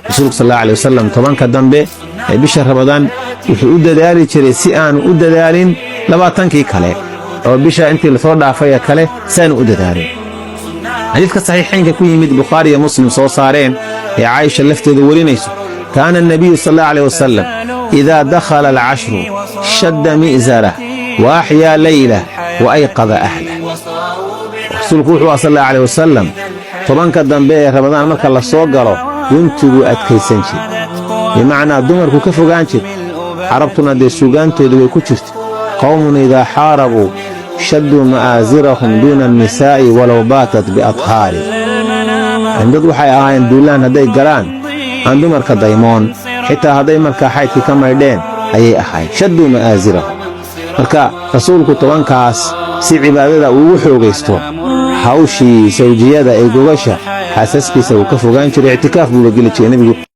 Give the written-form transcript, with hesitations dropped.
rasuulku sallallahu alayhi wasallam tobanka dambe ee bisha Ramadaan wuxuu u dadaali jiray si aan u dadaalin 20kii kale oo bisha intii la soo dhaafay kale saan u dadaalin xadiiska saxiixaynka ku yimid Bukhari iyo Muslim soo saareen ee Aisha lafteedu warinayso كان النبي صلى الله عليه وسلم إذا دخل العشر شد مئزره وأحيا ليله وأيقظ أهله رسولك صلى الله عليه وسلم طبعاً كدنبه رمضان مركا الله صوغره ينتبو أدكيسانشي بمعنى دمركو كفوغانشي عربتنا دي سوغانتو دي كتشت قوم إذا حاربوا شدوا مآزرهم دون النساء ولو باتت بأطهار عندك وحي آيان دولان هدي قران عن دمركا دايمون حتى هدي مركا حيثي كمردين أي أحاي شدوا مآزرهم مركا رسولك طبعاً كاس si cibaadada uu xoogaysto hawshii sawjiyada ee gogasha xaasaskiisa uu ka fogaan jiray i'tikaaf buu la geli jiray nabigu